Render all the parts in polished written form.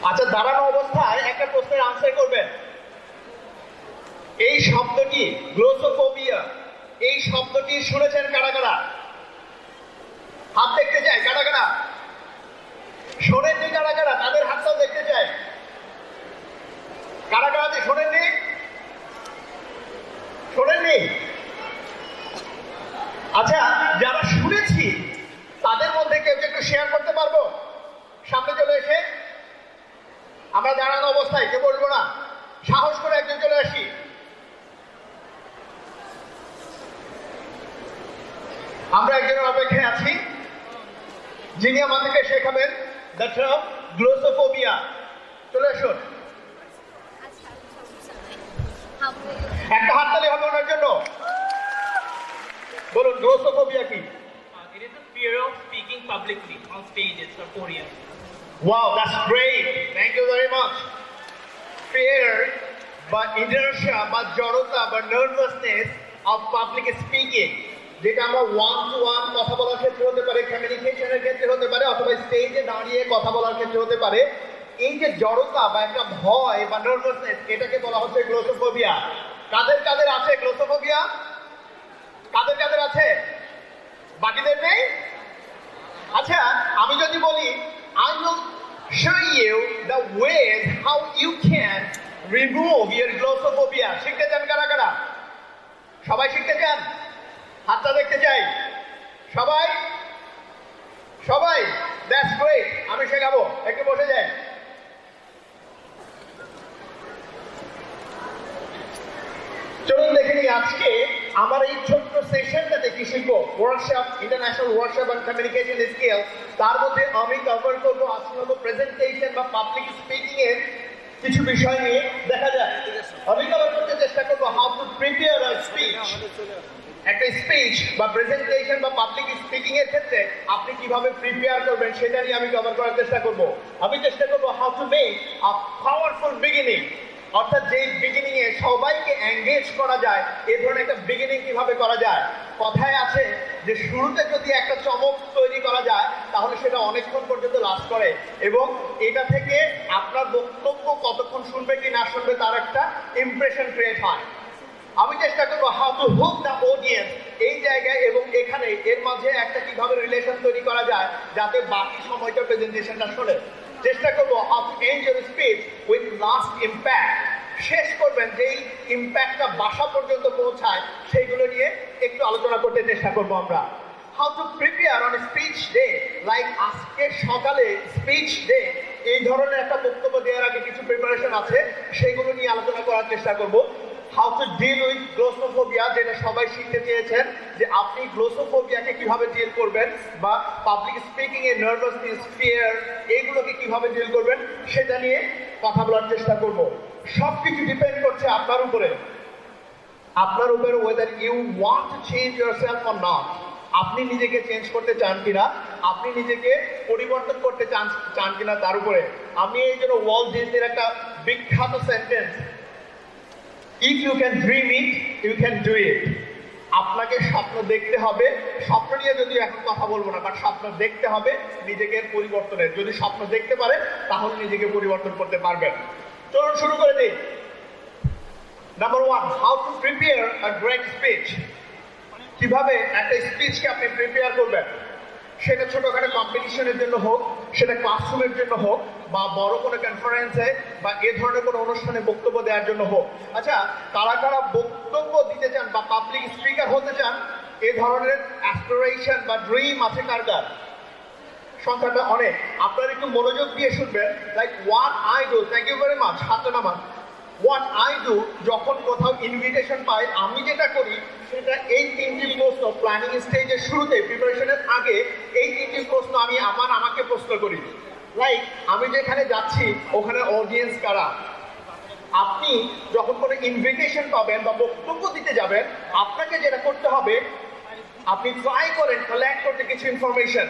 আচ্ছা, দাঁড়ানো অবস্থায় একটা প্রশ্নের আনসার করবেন। এই শব্দটি গ্লোসোফোবিয়া, এই শব্দটি শুনেছেন কারা কারা? হাত দেখতে চাই কারা কারা? শোনেননি কারা কারা? তাদের হাতটাও দেখতে চাই। কারা কারা যে শোনেননি? শোনেননি? আচ্ছা, যারা শুনেছি তাদের মধ্যে কেউ একটু শেয়ার করতে পারবো? সামনে চলে এসে আমরা দাঁড়ানো অবস্থায় কেউ বলবো না, সাহস করে একজন চলে আসি। আমরা একজনের অপেক্ষায় আছি যিনি আমাদেরকে শেখাবেন দ্য টার্ম গ্লোসোফোবিয়া। চলে আসুন, একটা হাততালি হবে ওনার জন্য। বলুন, গ্লোসোফোবিয়া কি? It is the fear of speaking publicly on stages or podiums. Wow, that's great. Thank you very much. Fear বা inertia বা জড়তা বা নার্ভাসনেস অফ পাবলিক স্পিকিং, যেটা আমরা ওয়ান টু ওয়ান কথা বলার ক্ষেত্রে হতে পারে, কমিউনিকেশনের ক্ষেত্রে হতে পারে, অথবা স্টেজে দাঁড়িয়ে কথা বলার ক্ষেত্রে হতে পারে। এই যে জড়তা বা একটা ভয় বা নার্ভাসনেস, এটাকে বলা হচ্ছে গ্লোসোফোবিয়া। কাদের কাদের আছে গ্লোসোফোবিয়া? কাদের কাদের আছে? বাকিদের নেই? আচ্ছা, আমি যদি বলি I will show you the ways how you can remove your glossophobia. শিখতে চান কারা কারা? সবাই শিখতে চান? হাতটা দেখতে চাই। সবাই সবাই, দ্যাটস গ্রেট। আমি শেখাবো, একটু বসে যাই। চলুন দেখে নিই আজকে আমার এই ছোট্ট সেশনটাতে কি শিখবো। Workshop, international workshop on communication skill. তার মধ্যে আমি কভার করবো আজকে হলো প্রেজেন্টেশন বা পাবলিক স্পিকিং এর কিছু বিষয় নিয়ে। দেখা যায় আমি কভার করতে চেষ্টা করবো how to prepare a speech. একটা স্পিচ বা প্রেজেন্টেশন বা পাবলিক স্পিকিং এর ক্ষেত্রে আপনি কিভাবে প্রিপেয়ার করবেন সেটা নিয়ে আমি কভার করার চেষ্টা করব। আমি চেষ্টা করবো how to make a powerful beginning, অর্থাৎ যে বিগিনিং এ সবাইকে এঙ্গেজ করা যায়, এই ধরনের একটা বিগিনিং কিভাবে করা যায়। কথায় আছে যে শুরুতে যদি একটা চমক তৈরি করা যায় তাহলে সেটা অনেকক্ষণ পর্যন্ত লাস্ট করে, এবং এটা থেকে আপনার বক্তব্য কতক্ষণ শুনবে কি না শুনবে তার একটা ইমপ্রেশন ক্রিয়েট হয়। আমি চেষ্টা করবো how to hook the audience এই জায়গায়, এবং এখানে এর মাঝে একটা কিভাবে রিলেশন তৈরি করা যায় যাতে বাকি সময়টা প্রেজেন্টেশনটা শোনে। চেষ্টা করবো how to end your speech with last impact. শেষ করবেন যেই ইম্প্যাক্টটা বাসা পর্যন্ত পৌঁছায় সেইগুলো নিয়ে একটু আলোচনা করতে চেষ্টা করবো আমরা। How to prepare on speech day, like আজকে সকালে স্পিচ ডে, এই ধরনের একটা বক্তব্য দেওয়ার আগে কিছু প্রিপারেশন আছে, সেইগুলো নিয়ে আলোচনা করার চেষ্টা করবো। হাউ টু ডিল উইথ গ্লোসোফোবিয়া, যেটা সবাই শিখতে চেয়েছেন যে আপনি গ্লোসোফোবিয়াকে কিভাবে ডিল করবেন, বা পাবলিক স্পিকিং এর নার্ভাসনেস, ফিয়ার, এইগুলোকে কিভাবে ডিল করবেন সেটা নিয়ে কথা বলার চেষ্টা করব। সবকিছু ডিপেন্ড করছে আপনার উপরে, আপনার উপরে, whether you want to change yourself or not. আপনি নিজেকে চেঞ্জ করতে চান কিনা, আপনি নিজেকে পরিবর্তন করতে চান কিনা তার উপরে। আমি এই জন্য ওয়াল্ট ডিজনির একটা বিখ্যাত sentence, if you can dream it you can do it. আপনাকে স্বপ্ন দেখতে হবে, স্বপ্ন নিয়ে যদি এখন কথা বলবো না, বাট স্বপ্ন দেখতে হবে নিজেকে পরিবর্তনের। যদি স্বপ্ন দেখতে পারে তাহলে নিজেকে পরিবর্তন করতে পারবেন। চলুন শুরু করে দিই। Number one, how to prepare a great speech. কিভাবে একটা স্পিচকে আপনি প্রিপেয়ার করবেন, সেটা ছোটখাটো কম্পিটিশনের জন্য হোক, সেটা ক্লাসরুমের জন্য হোক, বা বড় কোনো কনফারেন্সে বা এ ধরনের কোনো অনুষ্ঠানে বক্তব্য দেওয়ার জন্য হোক। আচ্ছা, কারা কারা বক্তব্য দিতে চান বা পাবলিক স্পিকার হতে চান, এ ধরনের অ্যাসপিরেশন বা ড্রিম আছে কার কার? সংখ্যাটা অনেক। আপনারা একটু মনোযোগ দিয়ে শুনবেন। Like what I do, thank you very much, হাতে নামান। হোয়াট আই ডু, যখন কোথাও ইনভিটেশন পাই আমি যেটা করি সেটা এই তিনটি প্রশ্ন প্ল্যানিং স্টেজের শুরুতে, প্রিপারেশনের আগে এই তিনটি প্রশ্ন আমি আমাকে প্রশ্ন করি। লাইক আমি যেখানে যাচ্ছি ওখানে অডিয়েন্স কারা। আপনি যখন কোনো ইনভিটেশন পাবেন বা বক্তব্য দিতে যাবেন, আপনাকে যেটা করতে হবে, আপনি ট্রাই করেন কালেক্ট করতে কিছু ইনফরমেশন,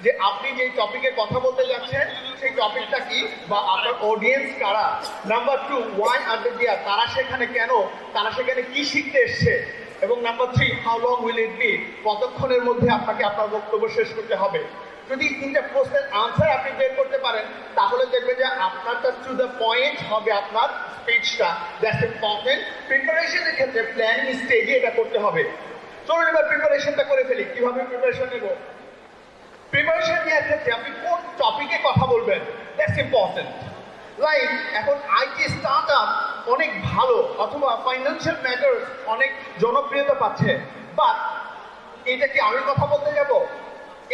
যে আপনি যে টপিকে কথা বলতে যাচ্ছেন সেই টপিকটা কি, বা আপনার অডিয়েন্স কারা। নাম্বার টু, ওয়াই আর দে দেয়ার, তারা সেখানে কেন, তারা সেখানে কি শিখতে এসছে। এবং number three, how long will it be, কতক্ষণের মধ্যে আপনাকে আপনার বক্তব্য শেষ করতে হবে। যদি এই তিনটা প্রশ্নের আনসার আপনি বের করতে পারেন তাহলে দেখবেন যে আপনারটা টু দ্য পয়েন্ট হবে আপনার স্পিচটা। That's important. প্রিপারেশনের ক্ষেত্রে প্ল্যানিং স্টেজে এটা করতে হবে। চলুন এবার প্রিপারেশনটা করে ফেলি। কিভাবে প্রিপারেশন নেব? প্রিপারেশন নেওয়ার ক্ষেত্রে আপনি কোন টপিকে কথা বলবেন, দ্যাটস ইম্পর্টেন্ট। লাইক এখন আইটি স্টার্ট আপ অনেক ভালো অথবা ফাইন্যান্সিয়াল ম্যাটার্স অনেক জনপ্রিয়তা পাচ্ছে, বাট এটা কি আমি কথা বলতে যাব?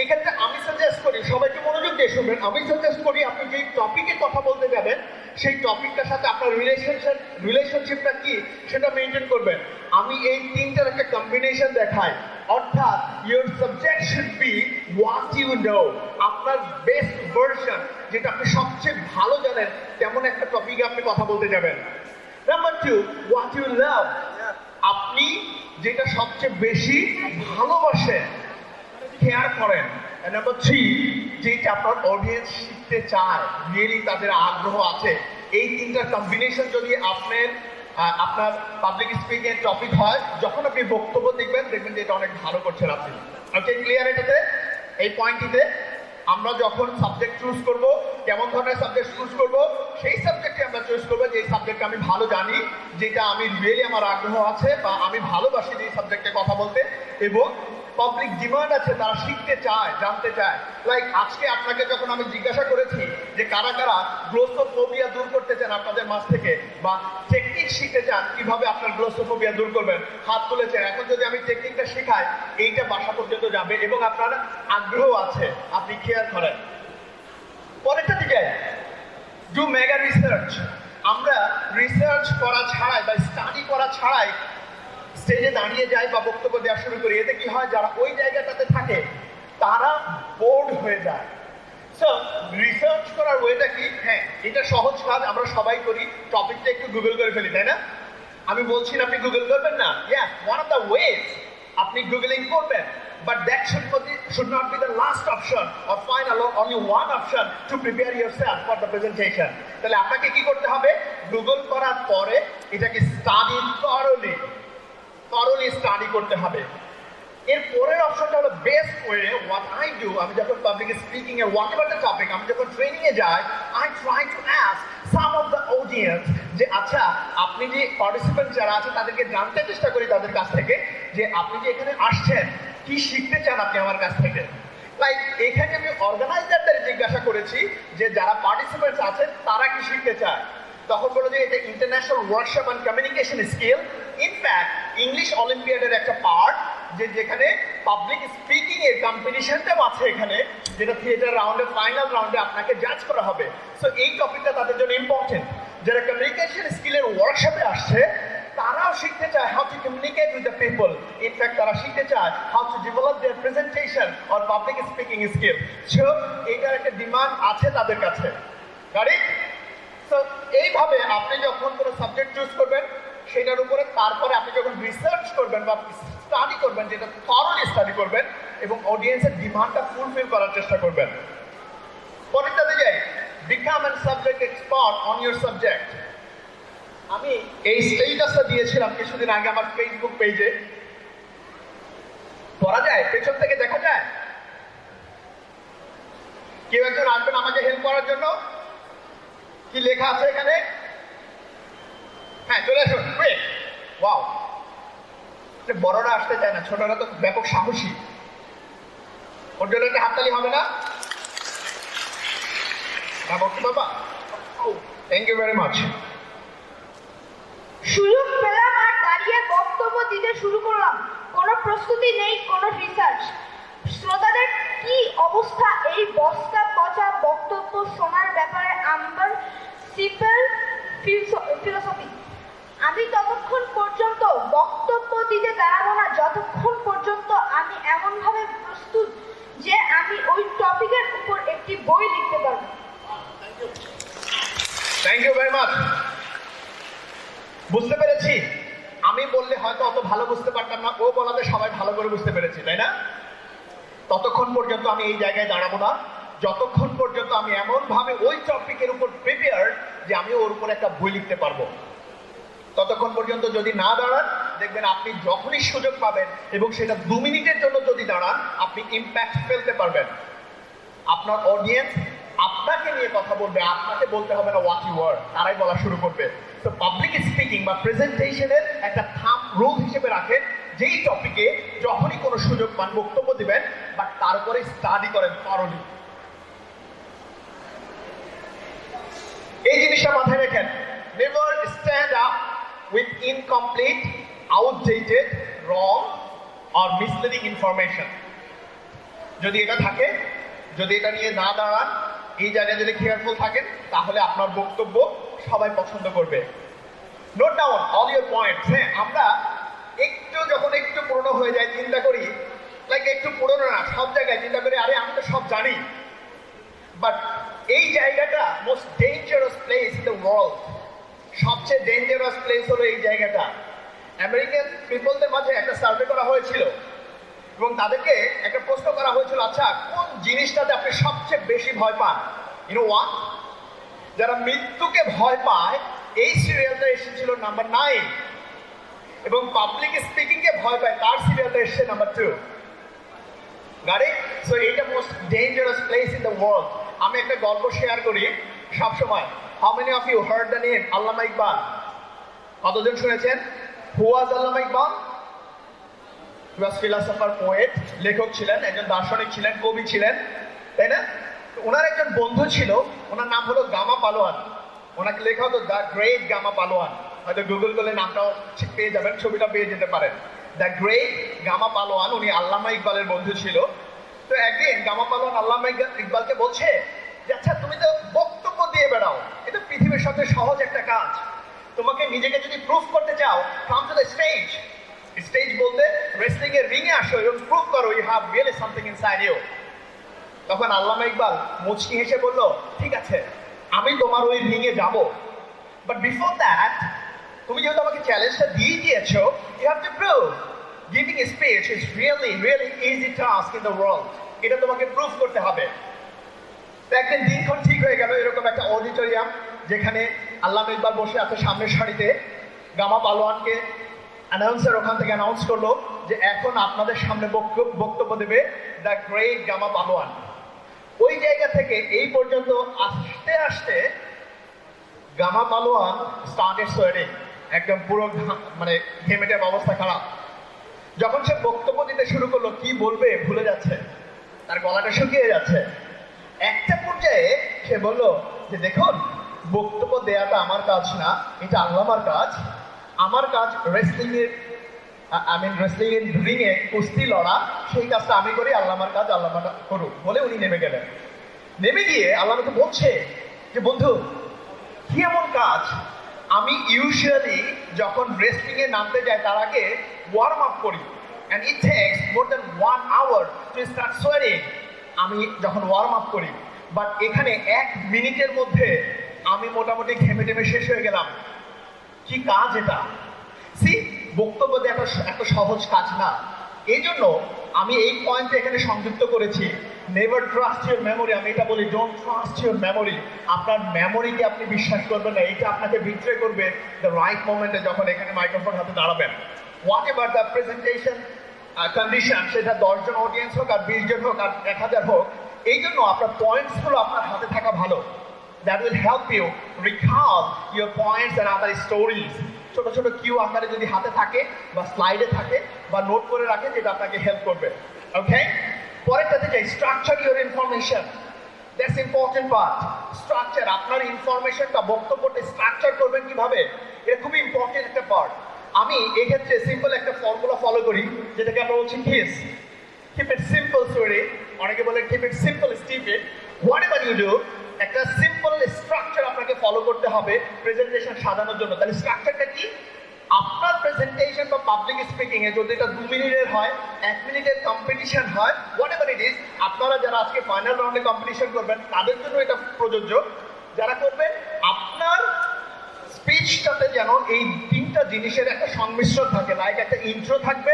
এক্ষেত্রে আমি সাজেস্ট করি, সবাইকে মনোযোগ দিয়ে শুনবেন, আমি সাজেস্ট করি আপনি যেই টপিকে কথা বলতে যাবেন সেই টপিকটার সাথে আপনার রিলেশনশিপটা কি সেটা মেনটেন করবেন। আমি এই তিনটার একটা কম্বিনেশন দেখাই, অর্থাৎ your subject should be what you know, আপনার বেস্ট ভার্সন, যেটা আপনি সবচেয়ে ভালো জানেন তেমন একটা টপিকে আপনি কথা বলতে যাবেন। নাম্বার 2, হোয়াট ইউ লাভ, আপনি যেটা সবচেয়ে বেশি ভালোবাসেন, কেয়ার করেন। নাম্বার 3, যেটা আপনার অডিয়েন্স শিখতে চায়, রিয়েলি তাদের আগ্রহ আছে। এই তিনটার কম্বিনেশন যদি আপনার পাবলিক স্পিকিং এর টপিক হয়, যখন আপনি বক্তব্য দেখবেন যে এটা অনেক ভালো করছেন আপনি। ওকে, ক্লিয়ার? এটাতে এই পয়েন্টটিতে আমরা যখন সাবজেক্ট চুজ করব, কেমন ধরনের সাবজেক্ট চুজ করব, সেই সাবজেক্টে আমরা চুজ করবো যে সাবজেক্ট আমি ভালো জানি, যেটা আমি রিয়েলি আমার আগ্রহ আছে বা আমি ভালোবাসি এই সাবজেক্টে কথা বলতে, এবং পাবলিক ডিমান্ড আছে, তারা শিখতে চায়, জানতে চায়। লাইক আজকে আপনাকে যখন আমি জিজ্ঞাসা করেছি যে কারা কারা গ্লোসোফোবিয়া দূর করতে চান আপনাদের মাঝ থেকে, বা টেকনিক শিখতে চান কিভাবে আপনার গ্লোসোফোবিয়া দূর করবেন, হাত তুলেছেন। এখন যদি আমি টেকনিকটা শেখাই, এইটা বাসা পর্যন্ত যাবে এবং আপনার আগ্রহ আছে, আপনি কেয়ার করেন। পরেরটা দিকে ডু মেগা রিসার্চ। আমরা রিসার্চ করা ছাড়াই বা স্টাডি করা ছাড়াই স্টেজে দাঁড়িয়ে যাই বা বক্তব্য দেওয়া শুরু করি। এতে কি হয়, যারা ওই জায়গাটাতে থাকে তারা বোর্ড হয়ে যায়। সো রিসার্চ করার ওয়েটা কি? হ্যাঁ, এটা সহজ কাজ, আমরা সবাই করি। টপিকটা একটু গুগল করে ফেলি, তাই না? আমি বলছি না আপনি গুগল করবেন না, yes, one of the ways আপনি গুগলিং করবেন, but that should not be the last option or final or only one option to prepare yourself for the presentation. তাহলে আপনাকে কি করতে হবে? গুগল করার পরে এটাকে thoroughly স্টাডি করতে হবে। এর পরের অপশনটা হলো best way. What I do, আমি যখন পাবলিক স্পিকিং এর হোয়াট এভার দ্য টপিক, আমি যখন ট্রেনিং এ যাই, I try to ask some of the audience যে আচ্ছা, আপনি যে পার্টিসিপেন্ট যারা আছে তাদেরকে জানতে চেষ্টা করি তাদের কাছ থেকে যে আপনি যে এখানে আসছেন কি শিখতে চান আপনি আমার কাছ থেকে। লাইক এখানে আমি অর্গানাইজারদের জিজ্ঞাসা করেছি যে যারা পার্টিসিপেন্টস আছেন তারা কি শিখতে চায়। তখন বলো যে এটা international workshop on communication skill. In fact English অলিম্পিয়াডের একটা পার্ট, যেখানে পাবলিক স্পিকিং এর কম্পিটিশনটাও আছে এখানে, যেটা থিয়েটার রাউন্ডে ফাইনাল রাউন্ডে আপনাকে জাজ করা হবে। সো এই টপিকটা তাদের জন্য ইম্পর্টেন্ট। যারা কমিউনিকেশন স্কিলের ওয়ার্কশপে আসছে তারাও শিখতে চায় how to communicate with the people. In fact তারা শিখতে চায় how to develop there presentation or public speaking skill. So এইটার একটা ডিমান্ড আছে তাদের কাছে। কারেক্ট? সো এইভাবে আপনি যখন কোনো সাবজেক্ট চুজ করবেন সেটার উপরে, তারপরে আপনি যখন রিসার্চ করবেন বা স্টাডি করবেন, যেটা থরলি স্টাডি করবেন এবং অডিয়েন্সের ডিমান্ডটা ফুলফিল করার চেষ্টা করবেন। পরেরটাতে যাই, become an subject expert on your subject. আমি এই স্টেটাসটা দিয়েছিলাম কিছুদিন আগে আমার ফেসবুক পেজে। পড়া যায়, পেছন থেকে দেখা যায়। কেউ একজন আসবেন আমাকে হেল্প করার জন্য? কি লেখা আছে এখানে? হ্যাঁ, চলে আসুন। ওয়াও, বড়রা আসতে চায় না, ছোটরা তো ব্যাপক সাহসী। ওর জন্য একটা হাততালি হবে না? বাবা, থ্যাংক ইউ ভেরি মাচ। সুযোগ পেলাম আর দাঁড়িয়ে বক্তব্য দিতে শুরু করলাম। কোনো প্রস্তুতি নেই, কোনো রিসার্চ। শ্রোতাদের কি অবস্থা এই বস্তা পচা বক্তব্য শোনার ব্যাপারে? আমার সিম্পল ফিলোসফি, আমি ততক্ষণ পর্যন্ত বক্তব্য দিতে দাঁড়াবো না যতক্ষণ পর্যন্ত আমি এমনভাবে প্রস্তুত যে আমি ওই টপিকের উপর একটি বই লিখতে পারবো। Thank you very much. বুঝতে পেরেছি। আমি বললে হয়তো অত ভালো বুঝতে পারতাম না, ও বলাতে সবাই ভালো করে বুঝতে পেরেছি, তাই না? ততক্ষণ পর্যন্ত আমি এই জায়গায় দাঁড়াবো না যতক্ষণ পর্যন্ত আমি এমনভাবে ওই টপিকের উপর প্রিপেয়ার যে আমি ওর উপর একটা বই লিখতে পারবো। ততক্ষণ পর্যন্ত যদি না দাঁড়ান, দেখবেন আপনি যখনই সুযোগ পাবেন এবং সেটা 2 মিনিটের জন্য যদি দাঁড়ান, আপনি ইম্প্যাক্ট ফেলতে পারবেন। আপনার অডিয়েন্স আপনাকে নিয়ে কথা বলবে, আপনাকে বলতে হবে না হোয়াট ইউ আর, তারাই বলা শুরু করবে। তো পাবলিক স্পিকিং বা প্রেজেন্টেশনের একটা থাম রুল হিসেবে রাখেন, যেই টপিকে যখনই কোনো সুযোগ পান বক্তব্য দিবেন, বাট তারপরে স্টাডি করেন থরলি। এই জিনিসটা মাথায় রাখেন, never stand up with incomplete, outdated, wrong or misleading information. যদি এটা থাকে, যদি এটা নিয়ে না দাঁড়ান, এই জায়গায় যদি কেয়ারফুল থাকেন, তাহলে আপনার বক্তব্য সবাই পছন্দ করবে। Note down all your points. হ্যাঁ, আমরা যখন একটু পুরনো হয়ে যায় চিন্তা করি, লাইক একটু পুরনো না, সব জায়গায় চিন্তা করি আরে আমি তো সব জানি। বাট এই জায়গাটা most dangerous place in the world. সবচেয়ে ডেঞ্জারাস প্লেস হলো এই জায়গাটা। আমেরিকান পিপলদের মাঝে একটা সার্ভে করা হয়েছিল এবং তাদেরকে একটা প্রশ্ন করা হয়েছিল, আচ্ছা কোন জিনিসটাতে আপনি সবচেয়ে বেশি ভয় পান? You know what? যারা মৃত্যুকে ভয় পায়, এই সিরিয়ালটা এসেছিল নাম্বার 9, এবং পাবলিক স্পিকিং কে ভয় পায়, তার সিরিয়ালটা এসেছে নাম্বার 2। গাড়ি সো এটা most dangerous place in the world. আমি একটা গল্প শেয়ার করি সবসময়। How many of you heard the name Allama Iqbal? কতজন শুনেছেন? Who was Allama Iqbal? He was philosopher, poet, লেখক ছিলেন, একজন দার্শনিক ছিলেন, কবি ছিলেন, তাই না? ওনার একজন বন্ধু ছিল, ওনার নাম হলো গামা পালোয়ান। ওনাকে লেখা হতো দ্য গ্রেট গামা পালোয়ান। হয়তো গুগল করলে নামটাও ঠিক পেয়ে যাবেন, ছবিটা পেয়ে যেতে পারেন। দ্য গ্রেট গামা পালোয়ান, উনি আল্লামা ইকবালের বন্ধু ছিল। তো একদিন গামা পালোয়ান আল্লামা ইকবালকে বলছে যে আচ্ছা তুমি তো বক্তব্য দিয়ে বেড়াও, এটা পৃথিবীর সবচেয়ে সহজ একটা কাজ। তোমাকে নিজেকে যদি প্রুফ করতে চাও, come to the stage. Stage বলতে রেসলিং এর রিং এ আসো এবং প্রুভ করো you have really something inside you. তখন আল্লামা ইকবাল মুচকি হেসে বলল, ঠিক আছে আমি তোমার ওই রিং এ যাব, বাট বিফোর দ্যাট তুমি যেহেতু আমাকে চ্যালেঞ্জটা দিয়ে দিয়েছো, you have to prove. Giving a speech is really easy task in the world. এটা তোমাকে প্রুভ করতে হবে। তো একদিন দিনক্ষণ ঠিক হয়ে গেল, এরকম একটা অডিটোরিয়াম যেখানে আল্লামা ইকবাল বসে আছে সামনের সারিতে। গামা পালোয়ানকে অ্যানাউন্সার ওখান থেকে অ্যানাউন্স করলো যে এখন আপনাদের সামনে বক্তব্য দেবে দ্য গ্রেট গামা পালোয়ান। ওই জায়গা থেকে এই পর্যন্ত আসতে আসতে গামা পালোয়ান স্টার্টেড সোয়েটিং, একদম পুরো মানে ঘেমেটের অবস্থা খারাপ। যখন সে বক্তব্য দিতে শুরু করলো, কি বলবে ভুলে যাচ্ছে, তার গলাটা শুকিয়ে যাচ্ছে। একটা পর্যায়ে সে বলল যে দেখুন, বক্তব্য দেওয়াটা আমার কাজ না, এটা আল্লামার কাজ। আমার কাজ রেসলিং এর রিং এ কুস্তি লড়া, সেই কাজটা আমি করি, আল্লামার কাজ আল্লামাটা করুক বলে উনি নেমে গেলেন। নেমে গিয়ে আল্লামাকে বলছে যে বন্ধু, কি এমন কাজ? আমি ইউজুয়ালি যখন রেসলিং এ নামতে যাই তার আগে ওয়ার্ম আপ করি, and it takes more than 1 hour to start sweating. আমি যখন ওয়ার্ম আপ করি, বাট এখানে 1 মিনিটের মধ্যে আমি মোটামুটি ঘেমে টেমে শেষ হয়ে গেলাম। কি কাজ এটা? সি, বক্তব্য দেওয়া এত সহজ কাজ না। এই জন্য আমি এই পয়েন্টে এখানে সংযুক্ত করেছি, নেভার ট্রাস্ট ইউর মেমোরি। আমি এটা বলি, ডোন্ট ট্রাস্ট ইউর মেমোরি। আপনার মেমোরিকে আপনি বিশ্বাস করবেন না, এটা আপনাকে বিট্রে করবে দ্য রাইট মোমেন্টে, যখন এখানে মাইক্রোফোন হাতে দাঁড়াবেন। What ever the presentation condition, সেটা 10 জন অডিয়েন্স হোক আর 20 জন হোক আর 1000 হোক, এই জন্য আপনার পয়েন্টসগুলো আপনার হাতে থাকা ভালো। That will help you recall your points and other stories. ছোট ছোট কিউ আকারে যদি হাতে থাকে বা স্লাইডে থাকে বা নোট করে রাখে, যেটা আপনাকে হেল্প করবে। ওকে, পরেরটাতে যাই, structure your information. That's important part. Structure, আপনার ইনফরমেশনটা, বক্তব্যটা স্ট্রাকচার করবেন কিভাবে, এটা খুবই ইম্পর্টেন্ট একটা পার্ট। আমি এক্ষেত্রে সিম্পল একটা ফর্মুলা ফলো করি, যেটাকে আমরা বলছি KISS. Keep it simple story, অনেকে বলে keep it simple stupid. Whatever you do, একটা সিম্পল স্ট্রাকচার আপনাকে ফলো করতে হবে প্রেজেন্টেশন সাজানোর জন্য। তাহলে স্ট্রাকচারটা কি? আপনার প্রেজেন্টেশন বা পাবলিক স্পিকিং এ যদি এটা 2 মিনিটের হয়, 1 মিনিটের কম্পিটিশন হয়, হোয়াট এভার ইট ইজ, আপনারা যারা আজকে ফাইনাল রাউন্ডে কম্পিটিশন করবেন তাদের জন্য এটা প্রযোজ্য। যারা করবেন, আপনার স্পিচটাতে যেন এই 3টা জিনিসের একটা সংমিশ্রণ থাকে। লাইক একটা ইন্ট্রো থাকবে,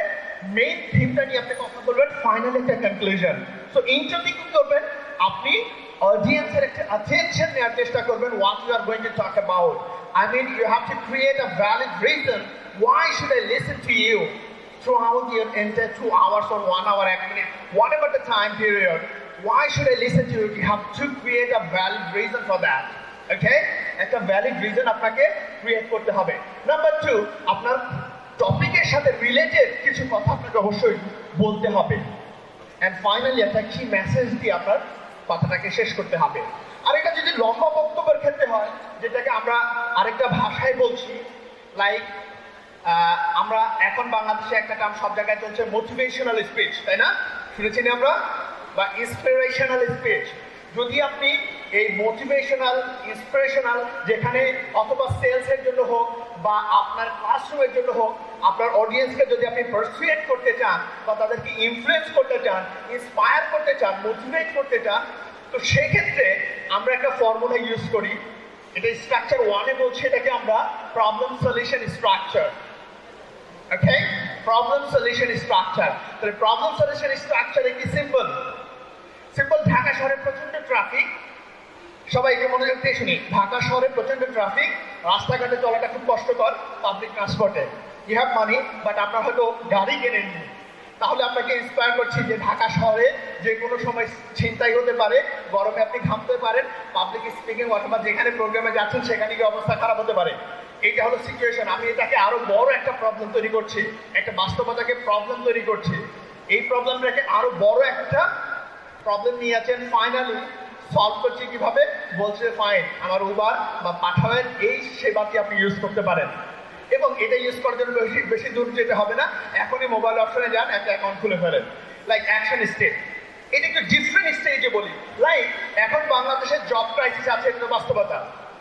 মেইন থিমটা নিয়ে আপনি কথা বলবেন, ফাইনাল একটা কনক্লুশন। সো ইন্ট্রোতে কি করবেন, আপনি অডিয়েন্সের একটা অ্যাটেনশন নেওয়ার চেষ্টা করবেন what you are going to talk about. I mean, you have to create a valid reason. Why should I listen to you throughout your entire 2 hours or 1 hour, 1 minute, whatever the time period? why should I listen to you? You have to create a valid reason for that. Okay? একটা valid reason আপনাকে create করতে হবে। Number 2, আপনার টপিকের সাথে related কিছু কথা আপনাকে অবশ্যই বলতে হবে। And finally, একটা কি মেসেজ দিয়ে আপনার কথাটাকে শেষ করতে হবে। আর এটা যদি লম্বা বক্তব্যের ক্ষেত্রে হয়, যেটাকে আমরা আরেকটা ভাষায় বলছি, লাইক আমরা এখন বাংলাদেশে একটা টার্ম সব জায়গায় চলছে মোটিভেশনাল স্পিচ, তাই না? শুনেছি না আমরা? বা ইন্সপিরেশনাল স্পিচ। যদি আপনি এই মোটিভেশনাল ইন্সপিরেশনাল যেখানে অথবা সেলসের জন্য হোক বা আপনার ক্লাসরুমের জন্য হোক, আপনার অডিয়েন্সকে যদি আপনি পারসুয়েট করতে চান বা তাদেরকে ইনফ্লুয়েন্স করতে চান, ইন্সপায়ার করতে চান, মোটিভেট করতে চান, তো সেক্ষেত্রে আমরা একটা ফর্মুলা ইউজ করি। এটা স্ট্রাকচার 1-এ বলছে, এটাকে আমরা প্রবলেম সলিউশন স্ট্রাকচার। ওকে, প্রবলেম সলিউশন স্ট্রাকচার। তাহলে প্রবলেম সলিউশন স্ট্রাকচার কি সিম্পল? ঢাকা শহরে প্রচন্ড ট্রাফিক, সবাইকে মনোযোগ দিয়ে শুনি। ঢাকা শহরে প্রচন্ড ট্রাফিক, রাস্তাঘাটে চলাটা খুব কষ্টকর পাবলিক ট্রান্সপোর্টে। ইউ হ্যাভ মানি, বাট আপনার হয়তো গাড়ি কেনেননি। তাহলে আপনাকে ইন্সপায়ার করছি যে ঢাকা শহরে যে কোনো সময় ছিনতাই হতে পারে, গরমে আপনি ঘামতে পারেন, পাবলিক স্পিকিং অথবা যেখানে প্রোগ্রামে যাচ্ছেন সেখানে গিয়ে অবস্থা খারাপ হতে পারে। এইটা হলো সিচুয়েশন। আমি এটাকে আরো বড় একটা প্রবলেম তৈরি করছি, একটা বাস্তবতাকে প্রবলেম তৈরি করছি। এই প্রবলেমটাকে আরো বড় একটা প্রবলেম নিয়ে আছেন, ফাইনালি সলভ করছি কিভাবে? বলছে ফাইন, আমার উবার বা পাঠাওয়ের এই সেবাটি আপনি ইউজ করতে পারেন, এবং এটা ইউজ করার জন্য বেশি দূর যেতে হবে না। এখনই মোবাইল অপশনে যান, একটা অ্যাকাউন্ট খুলে ফেলেন। লাইক অ্যাকশন স্টেপ, এটা একটু ডিফারেন্ট স্টেজে বলি। লাইক এখন বাংলাদেশের জব ক্রাইসিস আছে, এটা বাস্তবতা।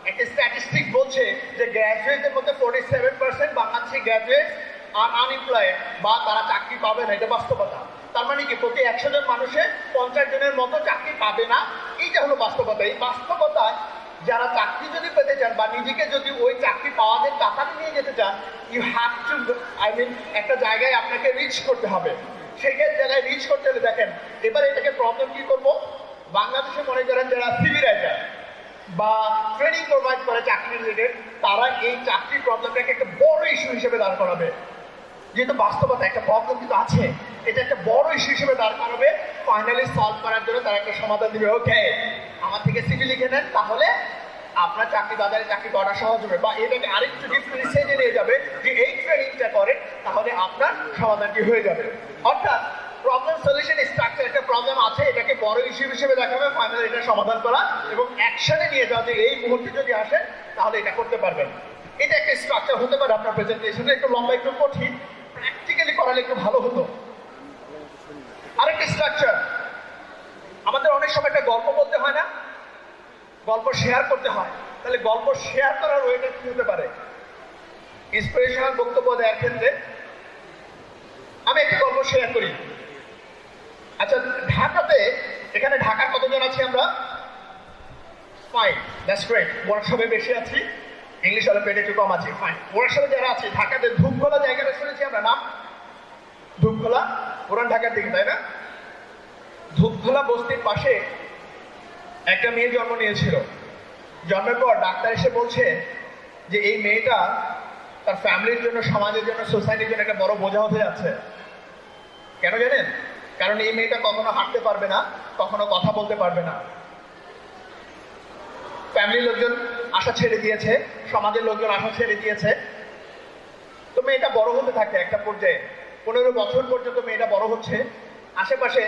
একটা স্ট্যাটিস্টিক বলছে যে গ্র্যাজুয়েটের মধ্যে 47% বাংলাদেশি গ্র্যাজুয়েট আর আনএমপ্লয়েড, বা তারা চাকরি পাবে না, এটা বাস্তবতা। তার মানে কি প্রতি 100 জন মানুষে 50 জনের মতো চাকরি পাবে না, এইটা হলো বাস্তবতা। এই বাস্তবতায় যারা চাকরি যদি পেতে চান বা নিজেকে যদি ওই চাকরি পাওয়াদের কাতারে নিয়ে যেতে চান, ইউ হ্যাভ টু একটা জায়গায় আপনাকে রিচ করতে হবে। সেই জায়গায় রিচ করতে হলে দেখেন, এবার এটাকে প্রবলেম কি করবো? বাংলাদেশে মনে করেন যারা সিভি রাইটার বা ট্রেনিং প্রোভাইড করে চাকরি রিলেটেড, তারা এই চাকরি প্রবলেমটাকে একটা বড় ইস্যু হিসেবে দাঁড় করাবে। যেহেতু বাস্তবতা একটা প্রবলেম কিন্তু আছে, এটা একটা বড় ইস্যু হিসেবে দাঁড় করাবে। ফাইনালি সলভ করার জন্য তারা একটা সমাধান দিবে। ওকে, আমার থেকে সিভি লিখে নেন, তাহলে আপনার চাকরি বাজারে চাকরি করা সহজ হবে। বা এটাকে আরেকটু ডিফারেন্ট স্টেজে নিয়ে যাবে যে এই ট্রেনিংটা করে, তাহলে আপনার সমাধানটি হয়ে যাবে। অর্থাৎ প্রবলেম সলিউশন স্ট্রাকচার, একটা প্রবলেম আছে, এটাকে বড় ইস্যু হিসেবে দেখাবে, ফাইনালি এটা সমাধান করা এবং অ্যাকশনে নিয়ে যাওয়া, যে এই মুহূর্তে যদি আসেন তাহলে এটা করতে পারবেন। এটা একটা স্ট্রাকচার হতে পারে আপনার প্রেজেন্টেশনে। একটু লম্বা, একটু কঠিন, প্র্যাকটিক্যালি করালে একটু ভালো হতো। আরেকটা স্ট্রাকচার, আমাদের অনেক সময় একটা গল্প বলতে হয় না, গল্প শেয়ার করতে হয়। তাহলে গল্প শেয়ার করার ওয়েটা কি হতে পারে? ইন্সপিরেশনাল বক্তব্য দেওয়ার ক্ষেত্রে আমি একটা গল্প শেয়ার করি। আচ্ছা, ঢাকাতে, এখানে ঢাকার কতজন আছি আমরা? Fine, that's great. ওয়ার্কশপে বেশি আছি, ইংলিশ অলিম্পিয়াডে একটু কম আছে। ফাইন, ওয়ার্কশপে যারা আছে, ঢাকাতে ধূপখোলা জায়গাটা শুনেছি আমরা নাম? ধূপখোলা পুরান ঢাকার দিকে, তাই না? ধূপখোলা বস্তির পাশে একটা মেয়ে জন্ম নিয়েছিল। জন্মের পর ডাক্তার এসে বলছে যে এই মেয়েটা তার ফ্যামিলির জন্য, সমাজের জন্য, সোসাইটির জন্য একটা বড় বোঝা হতে যাচ্ছে। কেন জানেন? কারণ এই মেয়েটা কখনো হাঁটতে পারবে না, কখনো কথা বলতে পারবে না। ফ্যামিলির লোকজন আশা ছেড়ে দিয়েছে, সমাজের লোকজন আশা ছেড়ে দিয়েছে। তো মেয়েটা বড় হতে থাকে, একটা পর্যায়ে 15 বছর পর্যন্ত মেয়েটা বড় হচ্ছে। আশেপাশে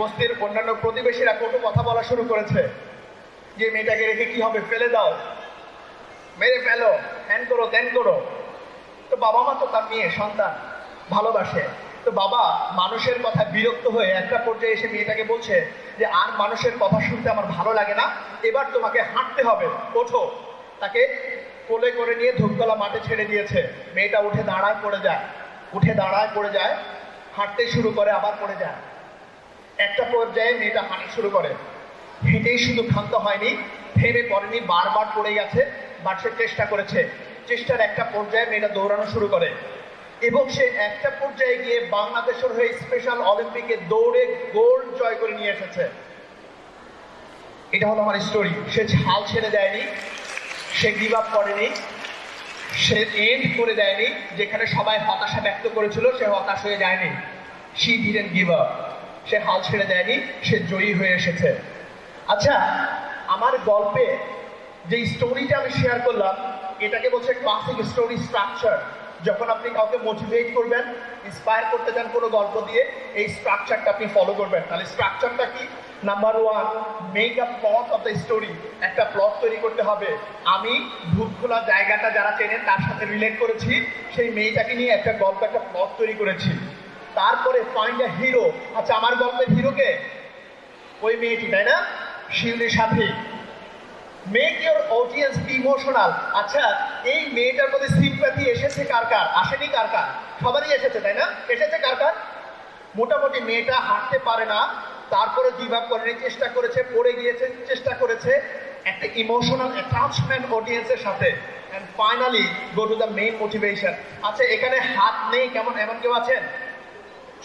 বস্তির অন্যান্য প্রতিবেশীরা কত কথা বলা শুরু করেছে যে মেয়েটাকে রেখে কি হবে, ফেলে দাও, মেরে ফেলো, হ্যান করো, ত্যান করো। তো বাবা মা তো তার মেয়ে সন্তান ভালোবাসে। তো বাবা মানুষের কথা বিরক্ত হয়ে একটা পর্যায়ে এসে মেয়েটাকে বলছে যে আর মানুষের কথা শুনতে আমার ভালো লাগে না, এবার তোমাকে হাঁটতে হবে, ওঠো। তাকে কোলে করে নিয়ে ধূপখোলা মাঠে ছেড়ে দিয়েছে। মেয়েটা উঠে দাঁড়ায় পড়ে যায়, হাঁটতে শুরু করে, আবার পড়ে যায়। একটা পর্যায়ে মেয়েটা হাঁটা শুরু করে। হেঁটেই শুধু ক্ষান্ত হয়নি, থেমে পড়েনি, বারবার পড়ে গেছে, বাট সে চেষ্টা করেছে। চেষ্টার একটা পর্যায়ে মেয়েটা দৌড়ানো শুরু করে এবং সে একটা পর্যায়ে গিয়ে বাংলাদেশের হয়ে স্পেশাল অলিম্পিকে দৌড়ে গোল্ড জয় করে নিয়ে এসেছে। এটা হলো আমার স্টোরি। সে হাল ছেড়ে দেয়নি, সে গিভ আপ করেনি, সে এন্ড করে দেয়নি। যেখানে সবাই হতাশা ব্যক্ত করেছিল, সে হতাশ হয়ে যায়নি। She didn't give up. সে হাল ছেড়ে দেয়নি, সে জয়ী হয়ে এসেছে। আচ্ছা, আমার গল্পে যে স্টোরিটা আমি শেয়ার করলাম এটাকে বলছে ক্লাসিক স্টোরি স্ট্রাকচার। যখন আপনি কাউকে মোটিভেট করবেন, ইন্সপায়ার করতে চান কোনো গল্প দিয়ে, এই স্ট্রাকচারটা আপনি ফলো করবেন। তাহলে স্ট্রাকচারটা কি? Number one, make a plot of the story. একটা প্লট তৈরি করতে হবে। আমি ভূতখোলা জায়গাটা যারা চেনেন তার সাথে রিলেট করেছি, সেই মেয়েটাকে নিয়ে একটা গল্প, একটা প্লট তৈরি করেছি। তারপরে ফাইন্ড আ হিরো। আচ্ছা, আমার গল্পের হিরোকে ওই মেয়েটি, তাই না? শিউলির সাথে। Make your audience emotional. আচ্ছা, এই মেয়েটার মধ্যে সিম্প্যাথি এসেছে কার কার? আসেনি কার কার? সবারই এসেছে, তাই না? এসেছে কার কার? মোটামুটি মেয়েটা হাঁটতে পারে না, তারপরে গিভ আপ করেনি, চেষ্টা করেছে, পড়ে গিয়েছে, চেষ্টা করেছে, একটা ইমোশনাল অ্যাটাচমেন্ট অডিয়েন্সের সাথে। And finally go to the main motivation. আচ্ছা, এখানে হাত নেই কেমন এমন কেউ আছেন?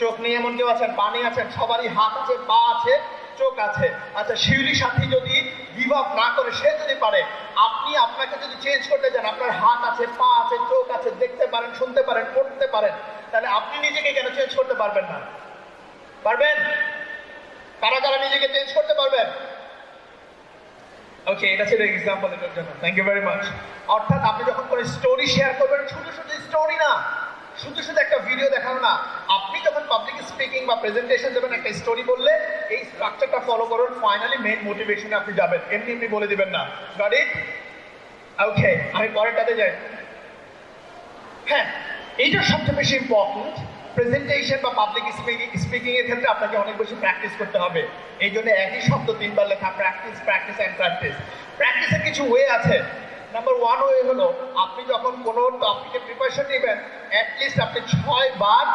চোখ নেই এমন কেউ আছেন? পা নেই আছেন? সবারই হাত আছে, পা আছে, চোখ আছে। আচ্ছা, শিউলি সাথী যদি গিভ আপ না করে, সে যদি পারে, আপনি আপনাকে যদি চেঞ্জ করতে চান, আপনার হাত আছে, পা আছে, চোখ আছে, দেখতে পারেন, শুনতে পারেন, পড়তে পারেন, তাহলে আপনি নিজেকে কেন চেঞ্জ করতে পারবেন না? পারবেন? কারা কারা নিজেকে চেঞ্জ করতে পারবেন? ওকে, এটা ছিল এক্সাম্পল এটার জন্য। Thank you very much. অর্থাৎ আপনি যখন কোনো স্টোরি শেয়ার করবেন, শুধু শুধু স্টোরি না, শুধু শুধু একটা ভিডিও দেখানো না, আপনি যখন পাবলিক স্পিকিং বা প্রেজেন্টেশন দেবেন, একটা স্টোরি বললে এই স্ট্রাকচারটা ফলো করুন, ফাইনালি মেইন মোটিভেশনে আপনি যাবেন। এমনি এমনি বলে দিবেন না। Got it? ওকে, আমি পরেরটাতে যাই। হ্যাঁ, এইটা সবচেয়ে বেশি ইম্পর্টেন্ট। প্রেজেন্টেশন বা পাবলিক স্পিকিং এর ক্ষেত্রে আপনাকে অনেক বেশি প্র্যাকটিস করতে হবে। এই জন্য একই শব্দ তিনবার লেখা, প্র্যাকটিস, প্র্যাকটিস অ্যান্ড প্র্যাকটিস। প্র্যাকটিসের কিছু ওয়ে আছে। নাম্বার ওয়ান ওয়ে হলো, আপনি যখন কোনো টপিকের প্রিপারেশন নেবেন, অ্যাটলিস্ট আপনি 6 বার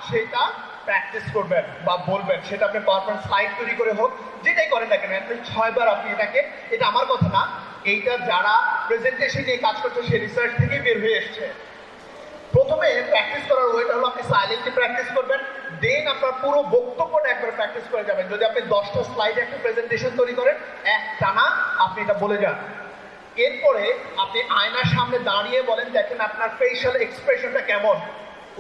সেটা প্র্যাকটিস করবেন বা বলবেন। সেটা আপনি পাওয়ারপয়েন্ট স্লাইড তৈরি করে হোক, যেটাই করেন না কেন, অ্যাটলিস্ট 6 বার আপনি এটাকে, এটা আমার কথা না, এইটা যারা প্রেজেন্টেশন নিয়ে কাজ করছে সেই রিসার্চ থেকেই বের হয়ে এসছে। প্রথমে প্র্যাকটিস করার ওয়েটা হলো, আপনি সাইলেন্টলি প্র্যাকটিস করবেন, দেন আপনার পুরো বক্তব্যটা একবার প্র্যাকটিস করে যাবেন। যদি আপনি 10টা স্লাইডে একটা প্রেজেন্টেশন তৈরি করেন, এক টানা আপনি এটা বলে যান। এরপরে আপনি আয়নার সামনে দাঁড়িয়ে বলেন, দেখেন আপনার ফেশিয়াল এক্সপ্রেশনটা কেমন,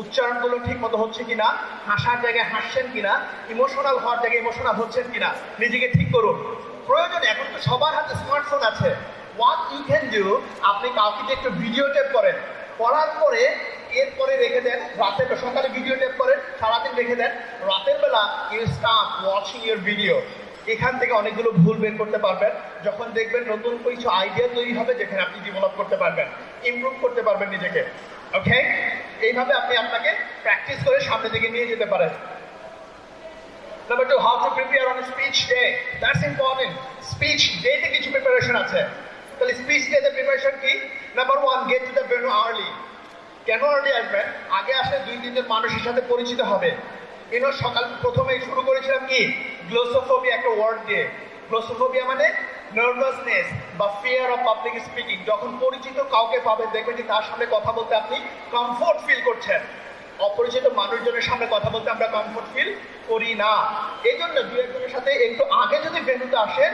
উচ্চারণগুলো ঠিক মতো হচ্ছে কিনা, হাসার জায়গায় হাসছেন কিনা, ইমোশনাল হওয়ার জায়গায় ইমোশনাল হচ্ছেন কিনা, নিজেকে ঠিক করুন। প্রয়োজনে এখন তো সবার হাতে স্মার্টফোন আছে, হোয়াট ইউ ক্যান ডু, আপনি কাউকে যে একটু ভিডিও টেপ করেন, করার পরে এরপরে রেখে দেন, রাতে সকালে ভিডিও টেপ করেন, সারাদিন রেখে দেন, রাতের বেলা you start watching your video. এখান থেকে অনেকগুলো ভুল বের করতে পারবেন। যখন দেখবেন নতুন কিছু আইডিয়া তৈরি হবে, যেখানে আপনি ডেভেলপ করতে পারবেন, ইমপ্রুভ করতে পারবেন নিজেকে। ওকে, এইভাবে আপনি আপনাকে প্র্যাকটিস করে সামনে দিকে নিয়ে যেতে পারেন। Number 2, how to prepare on speech day. That's important. Speech ডেতে কিছু প্রিপারেশন আছে। তাহলে স্পিচ ডেতে প্রিপারেশন কি? Number 1, get to the venue early. কেন আর্লি আসবেন? আগে আসলে 2-3 জন মানুষের সাথে পরিচিত হবে। সকাল প্রথমেই শুরু করেছিলাম কি, গ্লোসোফোবিয়া একটা ওয়ার্ড দিয়ে। গ্লোসোফোবিয়া মানে নার্ভাসনেস বা ফিয়ার অফ পাবলিক স্পিকিং। যখন পরিচিত কাউকে পাবেন, দেখবেন যে তার সামনে কথা বলতে আপনি কমফোর্ট ফিল করছেন। অপরিচিত মানুষজনের সামনে কথা বলতে আমরা কমফোর্ট ফিল করি না। এই জন্য 2-1 সাথে একটু আগে যদি ভেন্যুতে আসেন,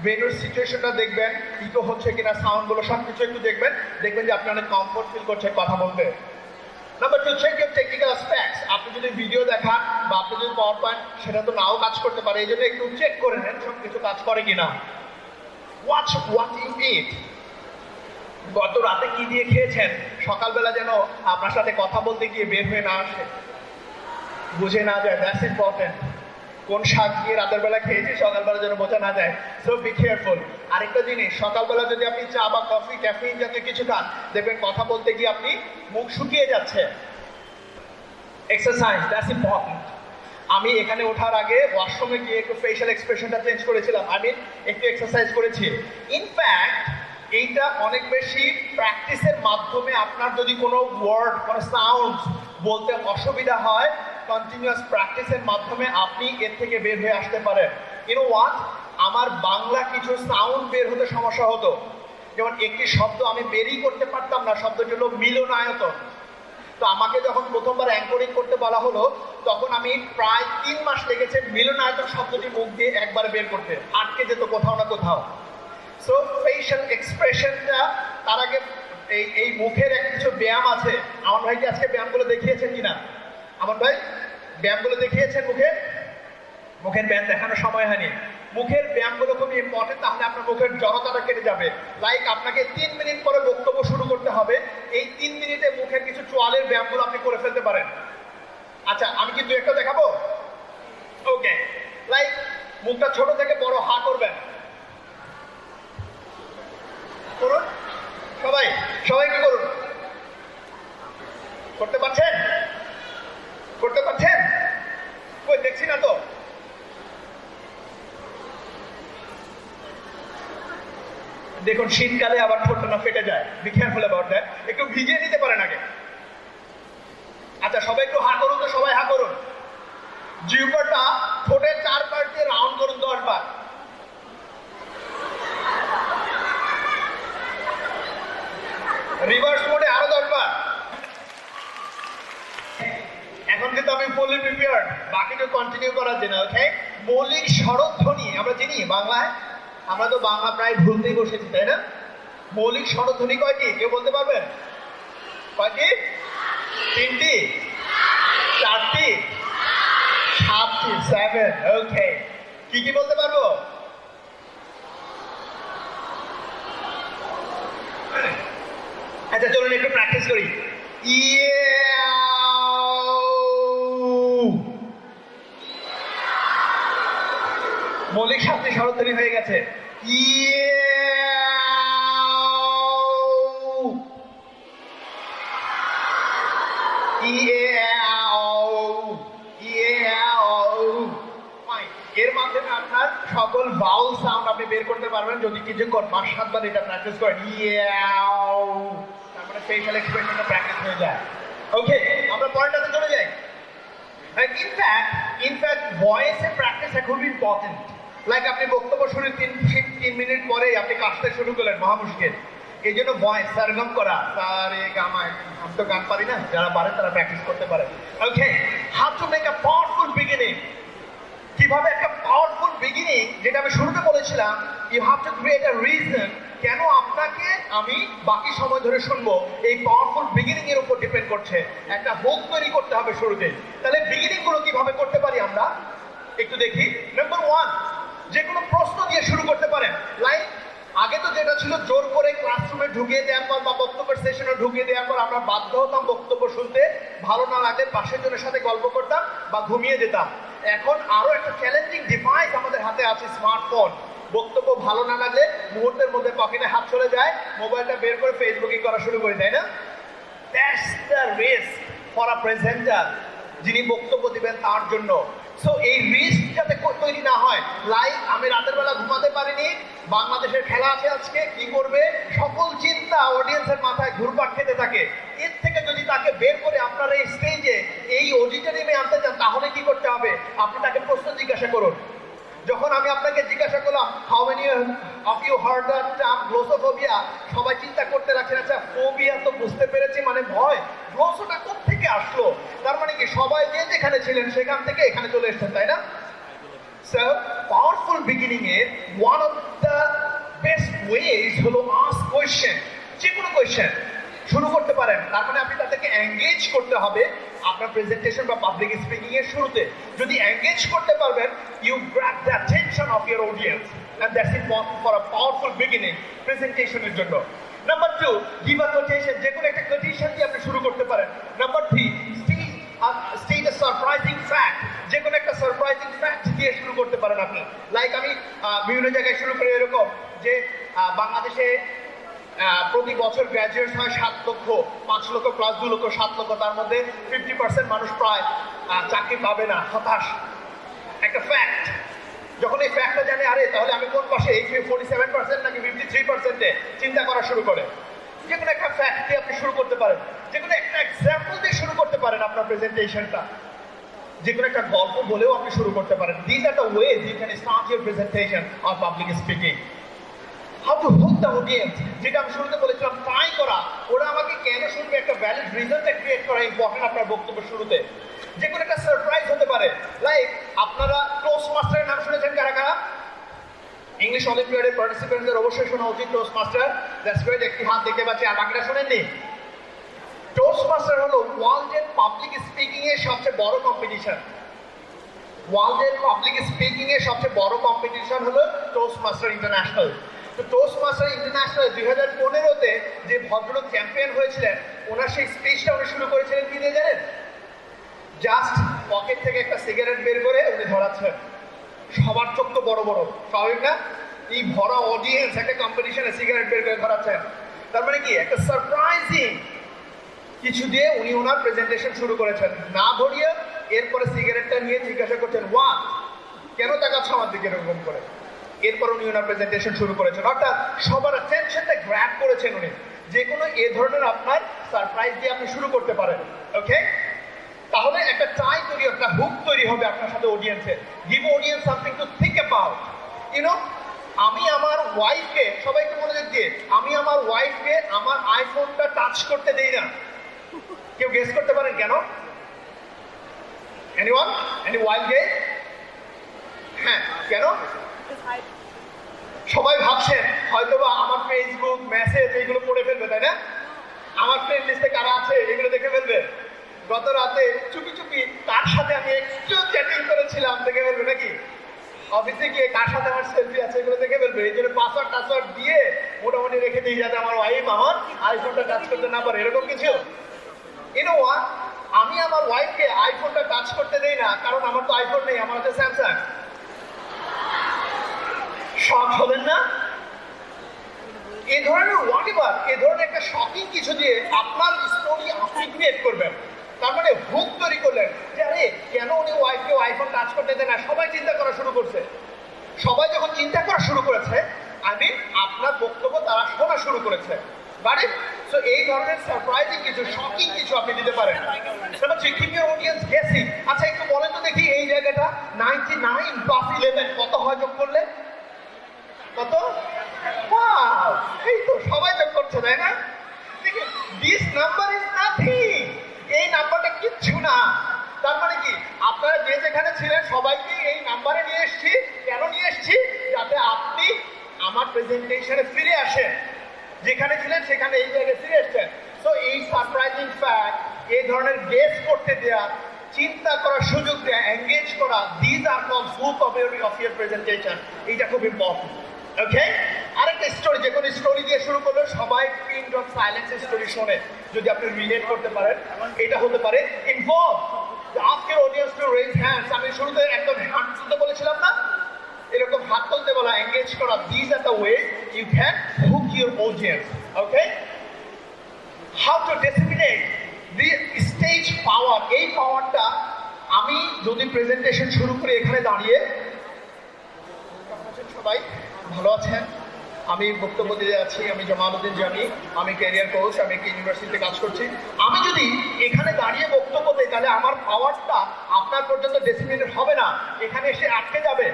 ভেন্যুর সিচুয়েশনটা দেখবেন, ইকো হচ্ছে কিনা, সাউন্ডগুলো সবকিছু একটু দেখবেন, দেখবেন যে আপনি অনেক কমফোর্ট ফিল করছেন কথা বলতে। Number 2, check your technical aspects. আপনি যদি ভিডিও দেখান বা আপনি যদি পাওয়ার পয়েন্ট, সেটা তো নাও কাজ করতে পারে। এই জন্য একটু চেক করে নেন সব কিছু কাজ করে কিনা। ওয়াচ হোয়াট ইউ ইট। গত রাতে কি দিয়ে খেয়েছেন, সকালবেলা যেন আপনার সাথে কথা বলতে গিয়ে বের হয়ে না আসে, বুঝে না যায়। That's important. কোন শাক দিয়ে রাতের বেলা খেয়েছি, সকালবেলা যেন বোঝা না যায়। So be careful. আরেকটা জিনিস, সকালবেলা যদি আপনি চা বা কফি, ক্যাফিন জাতীয় কিছু খান, দেখবেন কথা বলতে গিয়ে আপনি মুখ শুকিয়ে যাচ্ছে। Exercise, that's important. আমি এখানে ওঠার আগে ওয়াশরুমে গিয়ে একটু ফেশিয়াল এক্সপ্রেশনটা চেঞ্জ করেছিলাম, একটু এক্সারসাইজ করেছি। ইনফ্যাক্ট এইটা অনেক বেশি প্র্যাকটিসের মাধ্যমে, আপনার যদি কোনো ওয়ার্ড, কোনো সাউন্ড বলতে অসুবিধা হয়, কন্টিনিউয়াস প্র্যাকটিসের মাধ্যমে আপনি এর থেকে বের হয়ে আসতে পারেন। ইউনো হোয়াট, আমার বাংলা কিছু সাউন্ড বের হতে সমস্যা হতো। যেমন একটি শব্দ আমি বেরই করতে পারতাম না, শব্দটি হলো মিলনায়তন। তো আমাকে যখন প্রথমবার অ্যাঙ্করিং করতে বলা হলো, তখন আমি প্রায় 3 মাস লেগেছে মিলনায়তন শব্দটি মুখ দিয়ে একবার বের করতে, আটকে যেত কোথাও না কোথাও। সো ফেশিয়াল এক্সপ্রেশনটা, তার আগে এই মুখের কিছু ব্যায়াম আছে। আমার ভাইকে আজকে ব্যায়ামগুলো দেখিয়েছেন কিনা? আমার ভাই ব্যায়ামগুলো দেখিয়েছেন মুখে? মুখের ব্যায়াম দেখানোর সময় হয়নি। মুখের ব্যায়ামগুলো খুবই ইম্পর্টেন্ট, তাহলে আপনার মুখের জড়তাটা কেটে যাবে। লাইক আপনাকে 3 মিনিট পরে বক্তব্য শুরু করতে হবে, এই 3 মিনিটে মুখের কিছু চোয়ালের ব্যায়ামগুলো আপনি করে ফেলতে পারেন। আচ্ছা, আমি কিন্তু একটা দেখাবো। ওকে, লাইক মুখটা ছোট থেকে বড় হা করবেন, করুন সবাই, সবাইকে করুন। করতে পারছেন? করতে পারছেন? কই দেখছি না তো। দেখুন শীতকালে আবার ঠোঁটটা না ফেটে যায়, বি কেয়ারফুল অ্যাবাউট দ্যাট। একটু ভিজিয়ে নিতে পারেন আগে। আচ্ছা, সবাই একটু হা করুন তো, সবাই হা করুন। জিহ্বাটা ঠোঁটের 4 পাশ দিয়ে রাউন্ড করুন 10 বার। রিভার্স মোডে আরো 10 বার। এখন কিন্তু আমি ফুললি প্রিপেয়ার্ড বাকিটা কন্টিনিউ করার জন্য। ওকে, মৌলিক স্বরধ্বনি আমরা চিনি বাংলায়, আমরা তো বাংলা প্রায় ভুলতেই বসেছি, তাই না? মৌলিক স্বরধ্বনি কয়টি কেউ বলতে পারবেন? কয়টি? 3টি, 4টি, 7টি, 7। ওকে, কি কি বলতে পারবো? আচ্ছা চলুন একটু প্র্যাকটিস করি। মৌলিক 7টি স্বরধ্বনি হয়ে গেছে। এর মাধ্যমে আপনার সকল ভাউল সাউন্ড আপনি বের করতে পারবেন যদি কিছুক্ষণ 5-7 বার এটা প্র্যাকটিস করেন। তারপরে ফেশিয়াল এক্সপ্রেশনটা প্র্যাকটিস হয়ে যায়। ওকে, আমরা পয়েন্টটাতে চলে যাই। ইনফ্যাক্ট ভয়েসের প্র্যাকটিসটা খুবই ইম্পর্টেন্ট। লাইক আপনি বক্তব্য শুরু 3 মিনিট পরে আপনি কাশতে শুরু করলেন, মহা মুশকিল। এই জন্য ভয়েস সারগম করা, সারে গামা, আমি তো গান পারি না, যারা পারে তারা প্র্যাকটিস করতে পারে। Okay, how to make a powerful beginning. কিভাবে একটা পাওয়ারফুল বিগিনিং, যেটা আমি শুরুতে বলেছিলাম, you have to create a reason কেন আপনাকে আমি বাকি সময় ধরে শুনবো। এই পাওয়ারফুল বিগিনিং এর উপর ডিপেন্ড করছে। একটা হোক তৈরি করতে হবে শুরুতে। তাহলে বিগিনিং গুলো কিভাবে করতে পারি আমরা একটু দেখি। নাম্বার 1, যে কোনো প্রশ্ন দিয়ে শুরু করতে পারেন। লাইক আগে তো যেটা ছিল জোর করে ক্লাসরুমে ঢুকিয়ে দেওয়ার পর বা বক্তব্যের সেশনে ঢুকিয়ে দেওয়ার পর আমরা বাধ্য হতাম বক্তব্য শুনতে, ভালো না লাগলে পাশের জনের সাথে গল্প করতাম বা ঘুমিয়ে যেতাম। এখন আরো একটা চ্যালেঞ্জিং ডিভাইস আমাদের হাতে আছে, স্মার্টফোন। বক্তব্য ভালো না লাগলে মুহূর্তের মধ্যে পকেটে হাত চলে যায়, মোবাইলটা বের করে ফেসবুকিং করা শুরু করে, তাই না? That's the risk for a presenter, যিনি বক্তব্য দিবেন তার জন্য। সো এই রিস্ক যাতে তৈরি না হয়, লাইক আমি রাতের বেলা ঘুমাতে পারিনি, বাংলাদেশের খেলা আছে আজকে, কি করবে, সকল চিন্তা অডিয়েন্সের মাথায় ঘুরপাক খেতে থাকে। এর থেকে যদি তাকে বের করে আপনার এই স্টেজে, এই অডিটোরিয়ামে আনতে চান, তাহলে কি করতে হবে? আপনি তাকে প্রশ্ন জিজ্ঞাসা করুন। যখন আমি আপনাকে জিজ্ঞাসা করলাম how many of you heard the term glossophobia, সবাই চিন্তা করতে লাগছেন, আচ্ছা ফোবিয়া তো বুঝতে পেরেছি, মানে ভয়, গ্লোসোটা কোত্থেকে আসলো? তার মানে কি সবাই যে যেখানে ছিলেন সেখান থেকে এখানে চলে এসেছেন, তাই না? সো পাওয়ারফুল বিগিনিং এর one of the best ways হলো আস্ক কোয়েশ্চেন। যে কোনো কোয়েশ্চেন শুরু করতে পারেন। তার মানে আপনি তাদেরকে এঙ্গেজ করতে হবে আপনার প্রেজেন্টেশন বা পাবলিক স্পিকিং এর শুরুতে। যদি এঙ্গেজ করতে পারবেন, you grab the attention of your audience, and that's important for a powerful beginning প্রেজেন্টেশনের জন্য। Number 2, give a quotation. যে কোনো একটা কোটেশন দিয়ে আপনি শুরু করতে পারেন। Number 3, state a surprising fact. যে কোনো একটা সারপ্রাইজিং ফ্যাক্ট দিয়ে শুরু করতে পারেন আপনি। লাইক আমি বিভিন্ন জায়গায় শুরু করি এরকম যে বাংলাদেশে প্রতি বছর গ্র্যাজুয়েট হয় 7 লক্ষ, 5 লক্ষ প্লাস 2 লক্ষ, 7 লক্ষ। তার মধ্যে 50% মানুষ প্রায় চাকরি পাবে না, হতাশ। একটা ফ্যাক্ট। যখন এই ফ্যাক্টটা জানে, আরে তাহলে আমি কোন পাশে, এই 47% নাকি 53%-এ চিন্তা করা শুরু করে। যে কোনো একটা ফ্যাক্ট দিয়ে আপনি শুরু করতে পারেন। যে কোনো একটা এক্সাম্পল দিয়ে শুরু করতে পারেন আপনার প্রেজেন্টেশনটা। যে কোনো একটা গল্প বলেও আপনি শুরু করতে পারেন। This are the ways you can start your presentation or public speaking. How to hook the audience, যেটা আমি শুরুতে বলেছিলাম, ট্রাই করা, ওরা আমাকে কেন শুনবে, একটা ভ্যালিড রিজনটা ক্রিয়েট করা ইম্পর্টেন্ট আপনার বক্তব্য শুরুতে। যে কোনো একটা সারপ্রাইজ হতে পারে। লাইক আপনারা টোস্ট মাস্টারের নাম শুনেছেন কারা কারা? ইংলিশ অলিম্পিয়াডের পার্টিসিপেন্টদের অবশ্যই শোনা উচিত টোস্ট মাস্টার। দ্যাটস গ্রেট, একটি হাত দেখতে পাচ্ছি, আর বাকিটা শোনেননি? টোস্ট মাস্টার হলো ওয়ার্ল্ডের পাবলিক স্পিকিং এর সবচেয়ে বড় কম্পিটিশন। ওয়ার্ল্ডের পাবলিক স্পিকিং এর সবচেয়ে বড় কম্পিটিশন হলো টোস্ট মাস্টার ইন্টারন্যাশনাল। তো টোস্ট মাস্টার ইন্টারন্যাশনাল 2015-তে যে ভদ্রলোক চ্যাম্পিয়ন হয়েছিলেন, ওনার সেই স্পিচটা উনি শুরু করেছিলেন কি দিয়ে জানেন? জাস্ট পকেট থেকে একটা সিগারেট বের করে উনি ধরাচ্ছেন। সবার চোখ তো বড় বড়, স্বাভাবিক না? এই ভরা অডিয়েন্স একটা কম্পিটিশনে সিগারেট বের করে ধরাচ্ছেন, তার মানে কি একটা সারপ্রাইজিং কিছু দিয়ে উনি ওনার প্রেজেন্টেশন শুরু করেছেন। না ধরিয়ে এরপরে সিগারেটটা নিয়ে জিজ্ঞাসা করছেন, ওয়া কেন তাকাচ্ছ আমার দিকে এরকম করে? এরপর উনি ওনার প্রেজেন্টেশন শুরু করেছেন, অর্থাৎ সবার অ্যাটেনশনটা গ্র্যাব করেছেন উনি। যে কোনো এ ধরনের আপনার সারপ্রাইজ দিয়ে আপনি শুরু করতে পারেন, ওকে? তাহলে একটা টাই তৈরি, একটা হুক তৈরি হবে আপনার সাথে অডিয়েন্সে। Give audience something to think about, you know. আমি আমার ওয়াইফকে, সবাইকে মনোযোগ দিয়ে, আমি আমার ওয়াইফকে আমার আইফোনটা টাচ করতে দেই না। কেউ গেস করতে পারেন কেন? এনিওয়ান? Any wild guess? হ্যাঁ, কেন? সবাই ভাবছেন হয়তোবা আমার ফেসবুক মেসেজ এইগুলো পড়ে ফেলবে, তাই না? আমার ফ্রেন্ড লিস্টে কারা আছে এগুলো দেখে ফেলবে। গত রাতে চুপি চুপি কার সাথে আমি একটু চ্যাটিং করেছিলাম দেখে ফেলবে নাকি? অফিসে গিয়ে কার সাথে আমার সেলফি আছে এগুলো দেখে ফেলবে। এই জন্য পাসওয়ার্ড দিয়ে মোটামুটি রেখে দিই যাতে আমার ওয়াইফ আমার আইফোনটা টাচ করতে না পারে, এরকম কিছু। ইউনো হোয়াট, আমি আমার ওয়াইফকে আইফোনটা টাচ করতে দেই না, কারণ আমার তো আইফোন নেই, আমার হচ্ছে স্যামসাং। শক হবেন না? এই ধরনের হোয়াটএভার, এই ধরনের একটা শকিং কিছু দিয়ে আপনার স্টোরি আপনি ক্রিয়েট করবেন। তার মানে হুক তৈরি করলেন যে আরে কেন উনি ওয়াইফকে আইফোন টাচ করতে দেয় না? সবাই চিন্তা করা শুরু করছে। সবাই যখন চিন্তা করা শুরু করেছে, আমি আপনার বক্তব্য তারা শোনা শুরু করেছে। বাট সো এই ধরনের সারপ্রাইজিং কিছু, শকিং কিছু আপনি দিতে পারেন। তারপর কিপ ইউর অডিয়েন্স গেসিং। আচ্ছা একটু বলেন তো দেখি, এই জায়গাটা 99 + 11 কত হয় যোগ করলে? কত? ওয়াও, এই তো সবাই যোগ করছে, তাই না? This number is nothing. এই নাম্বারটা কিচ্ছু না। তার মানে কি আপনারা যে যেখানে ছিলেন সবাইকে এই নাম্বারে নিয়ে এসেছি। কেন নিয়ে এসেছি? যাতে আপনি আমার প্রেজেন্টেশনে ফিরে আসেন। যেখানে ছিলেন সেখানে এই জায়গায় ফিরে এসেছেন। সো এই সারপ্রাইজিং ফ্যাক্ট, এই ধরনের গেস করতে দেওয়া, চিন্তা করার সুযোগ দেওয়া, এঙ্গেজ করা, this are call hook of your presentation. এইটা খুব ইম্পর্টেন্ট, ওকে? আরেকটা স্টোরি, যে কোনো স্টোরি দিয়ে শুরু করলে সবাই পিন ড্রপ সাইলেন্স স্টোরি শোনে। যদি আপনি রিলেট করতে পারেন, এটা হতে পারে involve. Ask your audience to raise hands. আমি শুরুতে একদম হাত তুলতে বলেছিলাম না? এরকম হাত তুলতে বলা, এঙ্গেজ করা, this are the way you can hook your audience, okay? How to disseminate the stage power. এই পাওয়ারটা আমি যদি প্রেজেন্টেশন শুরু করি এখানে দাঁড়িয়ে, সবাই ভালো আছেন? আমি বক্তব্য দিয়ে যাচ্ছি, আমি জামালউদ্দিন জামি, আমি ক্যারিয়ার কোচ, আমি একটি ইউনিভার্সিটিতে কাজ করছি। আমি যদি এখানে দাঁড়িয়ে বক্তব্য দিই তাহলে আমার পাওয়ারটা আপনার পর্যন্ত ডেসিমিনেট হবে না, এখানে এসে আটকে যাবে।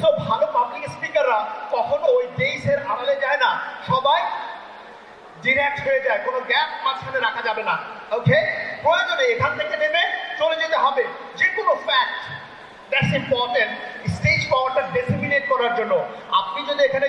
সো ভালো পাবলিক স্পিকাররা কখনো ওই ডেইসের আড়ালে যায় না, সবাই ডিরেক্ট হয়ে যায়, কোনো গ্যাপ মাঝখানে রাখা যাবে না, ওকে? প্রয়োজনে এখান থেকে নেমে চলে যেতে হবে। যে কোনো ফ্যাক্ট, দ্যাটস ইম্পর্টেন্ট স্টেজ পাওয়ারটা ডেসিমিনেট করার জন্য। আপনি যদি এখানে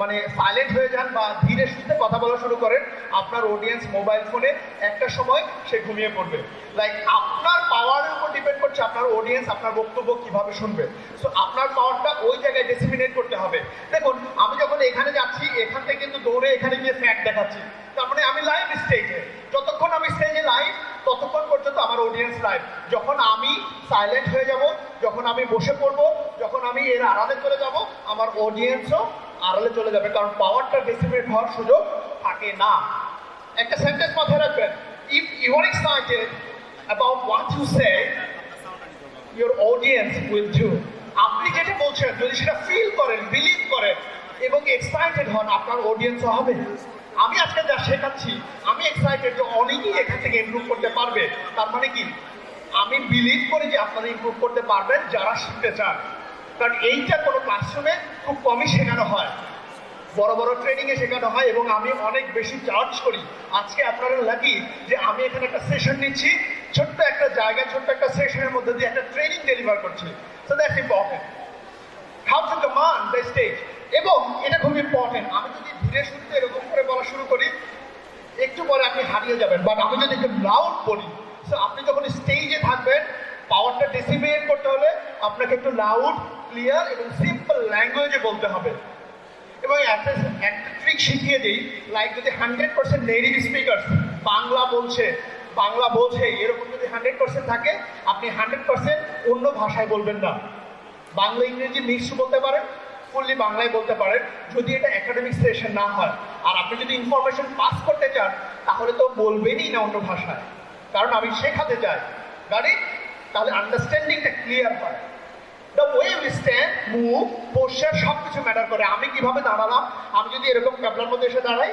মানে সাইলেন্ট হয়ে যান বা ধীরে সুস্থে কথা বলা শুরু করেন, আপনার অডিয়েন্স মোবাইল ফোনে একটা সময় সে ঘুমিয়ে পড়বে। লাইক আপনার পাওয়ারের উপর ডিপেন্ড করছে আপনার অডিয়েন্স আপনার বক্তব্য কিভাবে শুনবে। সো আপনার পাওয়ারটা ওই জায়গায় ডেসিমিনেট করতে হবে। দেখুন আমি যখন এখানে যাচ্ছি, এখান থেকে কিন্তু দৌড়ে এখানে গিয়ে ফ্যাক্ট দেখাচ্ছি, তার মানে আমি লাইভ স্টেজে। যতক্ষণ আমি স্টেজে লাইভ, ততক্ষণ পর্যন্ত আমার অডিয়েন্স লাইভ। যখন আমি সাইলেন্ট হয়ে যাব, যখন আমি বসে পড়বো, যখন আমি এর আড়ালে চলে যাব, আমার অডিয়েন্সও আড়ালে চলে যাবে, কারণ পাওয়ারটা ডেসিমিনেট হওয়ার সুযোগ থাকে না। একটা সেন্টেন্স মাথায় রাখবেন, if you are excited about what you say, your audience will too. আপনি যেটা বলছেন যদি সেটা ফিল করেন, বিলিভ করেন এবং এক্সাইটেড হন, আপনার অডিয়েন্সও হবে। আমি আজকে যা শেখাচ্ছি, আমি এক্সাইটেড যে অনেকেই এখান থেকে ইমপ্রুভ করতে পারবে। তার মানে কি আমি বিলিভ করি যে আপনারা ইমপ্রুভ করতে পারবেন যারা শিখতে চান। কারণ এইটা কোনো ক্লাসরুমে খুব কমই শেখানো হয়, বড় বড় ট্রেনিংয়ে শেখানো হয় এবং আমি অনেক বেশি চার্জ করি। আজকে আপনারা লাকি যে আমি এখানে একটা সেশন নিচ্ছি, ছোট্ট একটা জায়গায়, ছোট্ট একটা সেশনের মধ্যে দিয়ে একটা ট্রেনিং ডেলিভার করছি। So that's important, how to command the stage. এবং এটা খুব ইম্পর্টেন্ট, আমি যদি ধীরে সুস্থে এরকম করে বলা শুরু করি, একটু পরে আপনি হারিয়ে যাবেন। বাট আমি যদি একটু লাউড বলি, সো আপনি যখন স্টেজে থাকবেন, পাওয়ারটা ডেসিমিনেট করতে হলে আপনাকে একটু লাউড, ক্লিয়ার এবং সিম্পল ল্যাঙ্গুয়েজে বলতে হবে। এবং একটা ট্রিক শিখিয়ে দিই, লাইক যদি 100% নেটিভ স্পিকার বাংলা বলছে এরকম যদি 100% থাকে, আপনি 100% অন্য ভাষায় বলবেন না। বাংলা ইংরেজি মিক্স বলতে পারেন, ফুললি বাংলায় বলতে পারেন, যদি এটা একাডেমিক সেশন না হয়। আর আপনি যদি ইনফরমেশন পাস করতে চান তাহলে তো বলবেনই না অন্য ভাষায়, কারণ আমি শেখাতে চাই। গাড়ি তাহলে আন্ডারস্ট্যান্ডিংটা ক্লিয়ার হয়। The way we stand, move, posture সব কিছু ম্যাটার করে। আমি কিভাবে দাঁড়ালাম, আমি যদি এরকম ক্যাবলার মধ্যে এসে দাঁড়াই,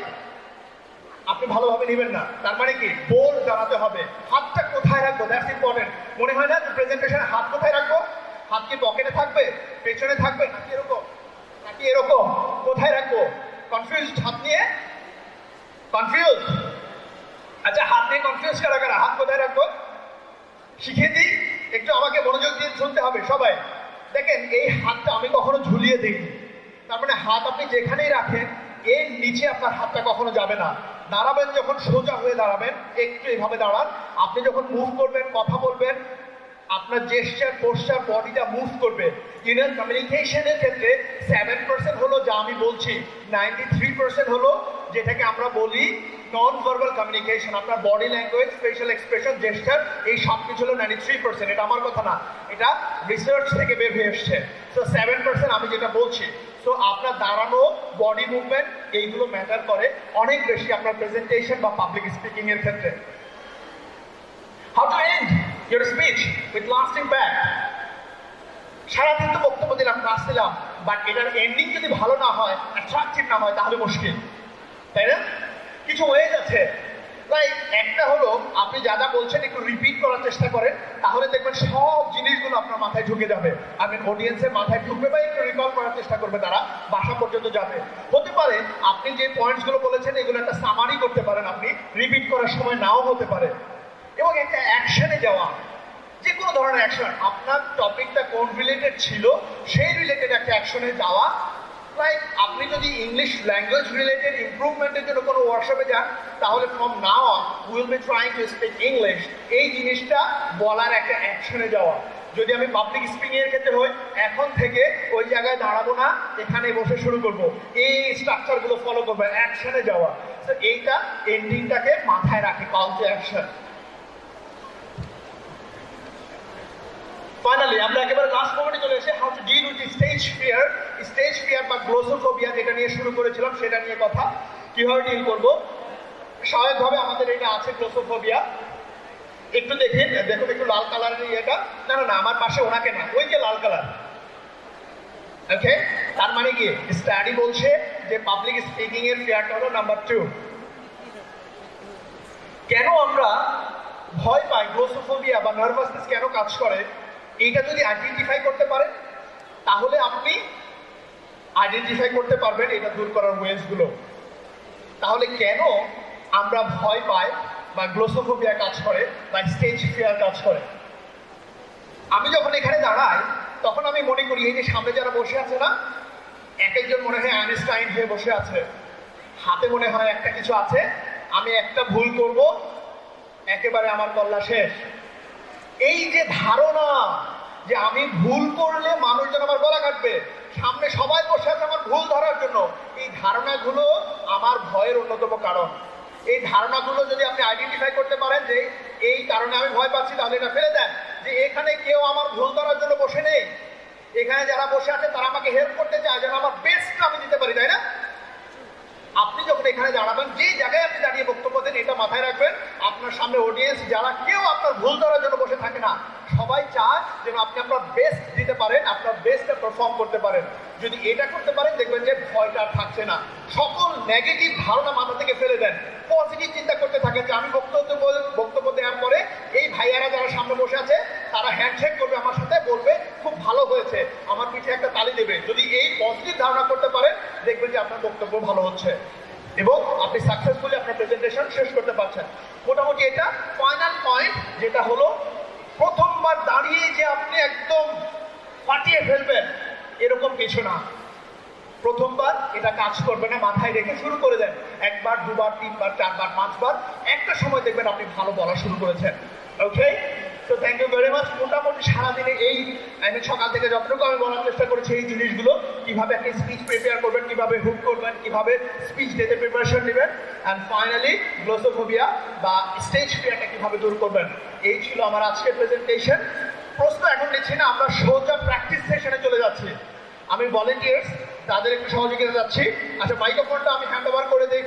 আপনি ভালোভাবে নেবেন না। তার মানে কি, বোল্ড দাঁড়াতে হবে। হাতটা কোথায় রাখবো, দ্যাটস ইম্পর্টেন্ট। মনে হয় না যে প্রেজেন্টেশনে হাত কোথায় রাখবো? হাত কি পকেটে থাকবে, পেছনে থাকবে, নাকি এরকম? কোথায় রাখবো? কনফিউজড হাত নিয়ে? কনফিউজ? আচ্ছা, হাত নিয়ে কনফিউজ কারা? হাত কোথায় রাখবো শিখিয়ে দিই, একটু আমাকে মনোযোগ দিয়ে শুনতে হবে সবাই। দেখেন, এই হাতটা আমি কখনো ঝুলিয়ে দিইনি। তার মানে হাত আপনি যেখানেই রাখেন, এর নিচে আপনার হাতটা কখনো যাবে না। দাঁড়াবেন যখন সোজা হয়ে দাঁড়াবেন, একটু এভাবে দাঁড়ান। আপনি যখন মুভ করবেন, কথা বলবেন, আপনার জেস্টার, পোস্টার, বডিটা মুভ করবে। ইউনিয়ন কমিউনিকেশনের ক্ষেত্রে 7% হলো যা আমি বলছি, 93% হলো যেটাকে আমরা বলি নন ভার্বাল কমিউনিকেশন। আপনার body language, facial expression, gesture, এই সব কিছু হলো 93%। এটা আমার কথা না, এটা রিসার্চ থেকে বের হয়ে এসছে। সো 7% আমি যেটা বলছি। সো আপনার দাঁড়ানো, বডি মুভমেন্ট, এইগুলো ম্যাটার করে অনেক বেশি আপনার প্রেজেন্টেশন বা পাবলিক স্পিকিং এর ক্ষেত্রে। How to end your speech with lasting back? সারাদিন তো বক্তব্য দিলাম, ক্লাস দিলাম, বাট এটার এন্ডিং যদি ভালো না হয়, অ্যাট্রাকটিভ না হয়, তাহলে মুশকিল, তাই না? কিছু ওয়েজ আছে। লাইক একটা হলো, আপনি যা যা বলছেন একটু রিপিট করার চেষ্টা করেন, তাহলে দেখবেন সব জিনিসগুলো আপনার মাথায় ঢুকে যাবে। আমি অডিয়েন্সের মাথায় ঢুকবে বা একটু রিকল করার চেষ্টা করবে, তারা বাসা পর্যন্ত যাবে। হতে পারে আপনি যে পয়েন্টসগুলো বলেছেন এগুলো একটা সামারি করতে পারেন, আপনি রিপিট করার সময় নাও হতে পারে। এবং একটা অ্যাকশনে যাওয়া, যে কোনো ধরনের অ্যাকশন, আপনার টপিকটা কোন রিলেটেড ছিল সেই রিলেটেড একটা অ্যাকশনে যাওয়া। লাইক আপনি যদি ইংলিশ ল্যাঙ্গুয়েজ রিলেটেড ইমপ্রুভমেন্টের জন্য কোনো ওয়ার্কশপে যান, তাহলে from now on will be trying to speak English, এই জিনিসটা বলার একটা অ্যাকশনে যাওয়া। যদি আমি পাবলিক স্পিকিং এর ক্ষেত্রে হই, এখন থেকে ওই জায়গায় দাঁড়াবো না, এখানে বসে শুরু করব, এই স্ট্রাকচারগুলো ফলো করবো, অ্যাকশনে যাওয়া। তো এইটা এন্ডিংটাকে মাথায় রাখে, কল টু অ্যাকশন। ফাইনালি আমরা একেবারে লাস্ট মোমেন্টে চলে এসে, how to deal with stage fear. Stage fear বা গ্লোসোফোবিয়া যেটা নিয়ে শুরু করেছিলাম, সেটা নিয়ে কথা, কিভাবে ডিল করব। স্বাভাবিকভাবে আমাদের এটা আছে গ্লোসোফোবিয়া। একটু দেখুন একটু লাল কালারের এটা, না না না, আমার পাশে ওনাকে না, ওই যে লাল কালার। ওকে, তার মানে কি, স্টাডি বলছে যে পাবলিক স্পিকিং এর ফিয়ারটা হলো নাম্বার 2। কেন আমরা ভয় পাই, গ্লোসোফোবিয়া বা নার্ভাসনেস কেন কাজ করে, এইটা যদি আইডেন্টিফাই করতে পারেন, তাহলে আপনি আইডেন্টিফাই করতে পারবেন এটা দূর করার ওয়েজগুলো। তাহলে কেন আমরা ভয় পাই বা গ্লোসোফোবিয়া কাজ করে বা স্টেজ ফিয়ার কাজ করে। আমি যখন এখানে দাঁড়াই, তখন আমি মনে করি এই যে সামনে যারা বসে আছে না, এক একজন মনে হয় আইনস্টাইন হয়ে বসে আছে, হাতে মনে হয় একটা কিছু আছে, আমি একটা ভুল করব, একেবারে আমার কল্লা শেষ। এই যে ধারণা যে আমি ভুল করলে মানুষজন আমার গলা কাটবে, সামনে সবাই বসে আছে আমার ভুল ধরার জন্য, এই ধারণাগুলো আমার ভয়ের অন্যতম কারণ। এই ধারণাগুলো যদি আপনি আইডেন্টিফাই করতে পারেন যে এই কারণে আমি ভয় পাচ্ছি, তাহলে এটা ফেলে দেন, যে এখানে কেউ আমার ভুল ধরার জন্য বসে নেই। এখানে যারা বসে আছে তারা আমাকে হেল্প করতে চায়, যেন আমার বেস্টটা আমি দিতে পারি, তাই না? আপনি যখন এখানে দাঁড়াবেন, যে জায়গায় আপনি দাঁড়িয়ে বক্তব্য দেন, এটা মাথায় রাখবেন, আপনার সামনে অডিয়েন্স যারা কেউ আপনার ভুল ধরার জন্য বসে থাকে না, সবাই চায় যেন আপনি আপনার বেস্ট দিতে পারেন, আপনার বেস্টটা পারফর্ম করতে পারেন। যদি এটা করতে পারেন, দেখবেন যে ভয়টা আর থাকছে না। সকল নেগেটিভ ধারণা মাথা থেকে ফেলে দেন, পজিটিভ চিন্তা করতে থাকেন যে আমি বক্তব্য দেওয়ার পরে এই ভাইয়ারা যারা সামনে বসে আছে তারা হ্যান্ডশেক করবে আমার সাথে, বলবে খুব ভালো হয়েছে, আমার পিঠে একটা তালি দেবে। যদি এই পজিটিভ ধারণা করতে পারেন, দেখবেন যে আপনার বক্তব্য ভালো হচ্ছে এবং আপনি সাকসেসফুলি আপনার প্রেজেন্টেশন শেষ করতে পারছেন। মোটামুটি এটা ফাইনাল পয়েন্ট, যেটা হলো প্রথমবার দাঁড়িয়ে যে আপনি একদম ফাটিয়ে ফেলবেন এরকম কিছু না। প্রথমবার এটা কাজ করবে না, মাথায় রেখে শুরু করে দেন। একবার, দুবার, তিনবার, চারবার, পাঁচবার, একটা সময় দেখবেন আপনি ভালো বলা শুরু করেছেন। ওকে, তো থ্যাংক ইউ ভেরি মাচ। মোটামুটি সারাদিনে এই আমি সকাল থেকে যতটুকু আমি বলার চেষ্টা করেছি এই জিনিসগুলো, কিভাবে একটা স্পিচ প্রিপেয়ার করবেন, কিভাবে হুক করবেন, কিভাবে স্পিচ দিতে প্রিপারেশন নেবেন, অ্যান্ড ফাইনালি গ্লোসোফোবিয়া বা স্টেজ ফিয়ারটা কিভাবে দূর করবেন, এই ছিল আমার আজকের প্রেজেন্টেশন। প্রশ্ন এখন নিচ্ছি না, আমরা সোজা প্র্যাকটিস সেশনে চলে যাচ্ছি। আমি ভলেন্টিয়ার্স তাদের একটু সহযোগিতা যাচ্ছি। আচ্ছা, মাইক্রোফোনটা আমি হ্যান্ড ওভার করে দিই।